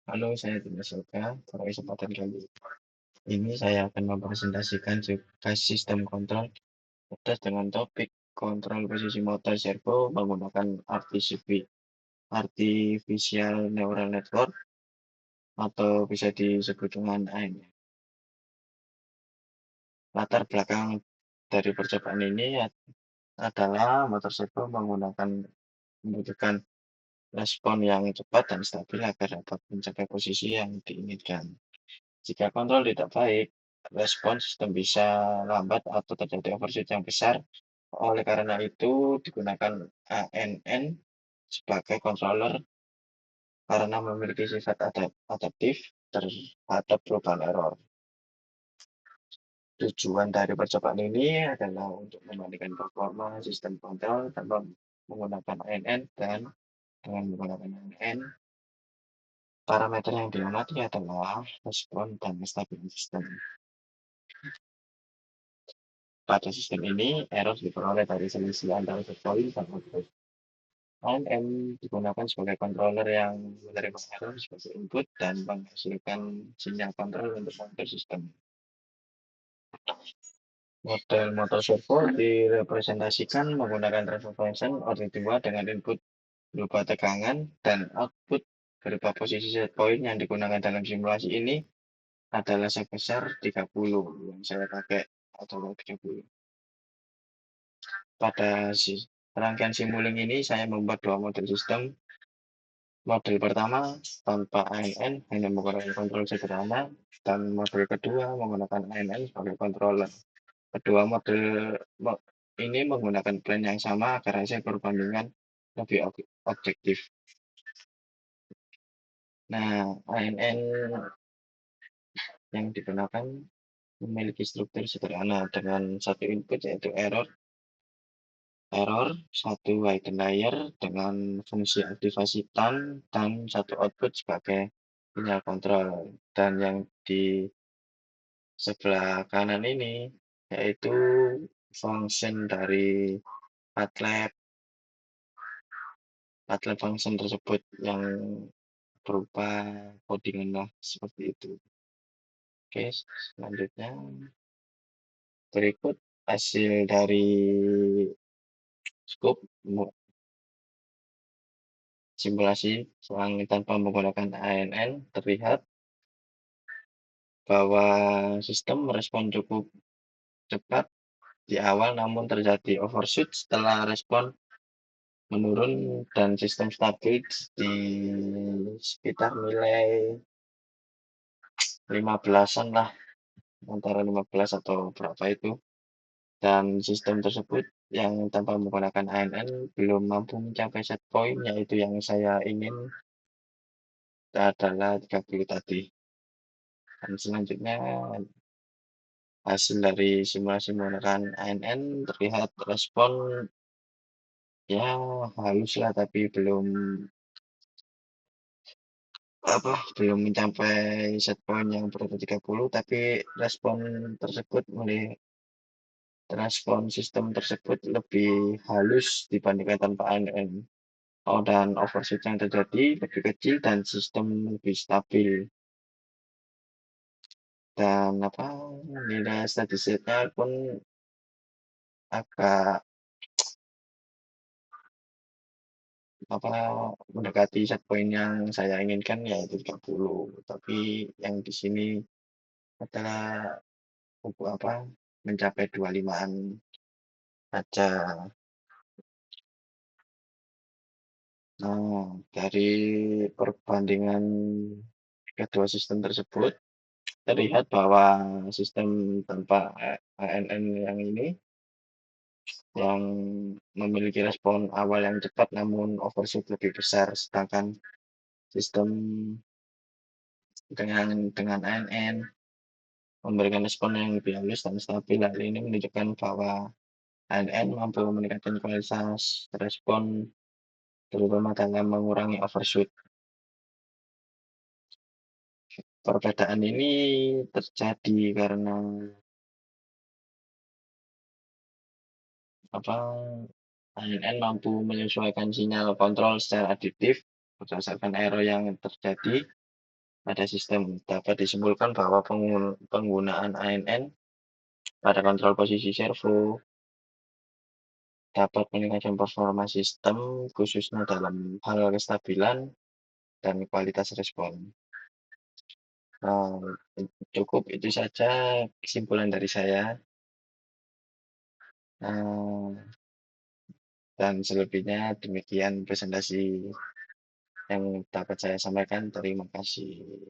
Halo, saya Dimas Yoga. Pada kesempatan kali ini saya akan mempresentasikan juga sistem kontrol cerdas dengan topik kontrol posisi motor servo menggunakan Artificial Neural Network atau bisa disebut dengan AI. Latar belakang dari percobaan ini adalah motor servo membutuhkan respon yang cepat dan stabil agar dapat mencapai posisi yang diinginkan. Jika kontrol tidak baik, respon sistem bisa lambat atau terjadi overshoot yang besar. Oleh karena itu, digunakan ANN sebagai controller karena memiliki sifat adaptif terhadap perubahan error. Tujuan dari percobaan ini adalah untuk membandingkan performa sistem kontrol tanpa menggunakan ANN dan dengan menggunakan ANN. Parameter yang diamati adalah respon dan stabilitas sistem. Pada sistem ini, error diperoleh dari selisih antara set point dan output. ANN digunakan sebagai controller yang menerima error sebagai input dan menghasilkan sinyal kontrol untuk monitor sistem. Model motor servo direpresentasikan menggunakan transfer function order 2 dengan input berupa tegangan dan output berupa posisi set point yang digunakan dalam simulasi ini adalah sebesar 30 yang saya pakai adalah 30. Pada rangkaian simuling ini saya membuat dua model sistem. Model pertama tanpa ANN hanya menggunakan kontrol sederhana dan model kedua menggunakan ANN sebagai controller. Kedua model ini menggunakan plan yang sama agar hasil perbandingan lebih objektif. Nah, ANN yang digunakan memiliki struktur sederhana dengan satu input yaitu error, satu hidden layer dengan fungsi aktivasi time, dan satu output sebagai sinyal kontrol. Dan yang di sebelah kanan ini yaitu function dari MATLAB function tersebut yang berupa codingan lah seperti itu. Oke, selanjutnya berikut hasil dari scope simulasi tanpa menggunakan ANN terlihat bahwa sistem merespon cukup cepat di awal namun terjadi overshoot setelah respon menurun dan sistem stabil di sekitar nilai 15-an lah, antara 15 atau berapa itu. Dan sistem tersebut yang tanpa menggunakan ANN belum mampu mencapai set point yaitu yang saya ingin adalah 30 tadi. Dan selanjutnya hasil dari simulasi menggunakan ANN terlihat respon ya halus lah tapi belum mencapai set point yang berada 30 tapi respon sistem tersebut lebih halus dibandingkan tanpa ANN. Dan overshoot yang terjadi lebih kecil dan sistem lebih stabil. Dan nilai statistiknya pun agak mendekati set point yang saya inginkan yaitu 30. Tapi yang di sini adalah mencapai 25-an saja. Nah, dari perbandingan kedua sistem tersebut terlihat bahwa sistem tanpa ANN yang ini yang memiliki respon awal yang cepat namun overshoot lebih besar, sedangkan sistem dengan ANN memberikan respon yang lebih halus dan stabil. Hal ini menunjukkan bahwa ANN mampu meningkatkan kualitas respon terutama dalam mengurangi overshoot. Perbedaan ini terjadi karena ANN mampu menyesuaikan sinyal kontrol secara additif berdasarkan error yang terjadi pada sistem. Dapat disimpulkan bahwa penggunaan ANN pada kontrol posisi servo dapat meningkatkan performa sistem, khususnya dalam hal kestabilan dan kualitas respon. Cukup itu saja kesimpulan dari saya, eee, dan selebihnya demikian presentasi yang dapat saya sampaikan. Terima kasih.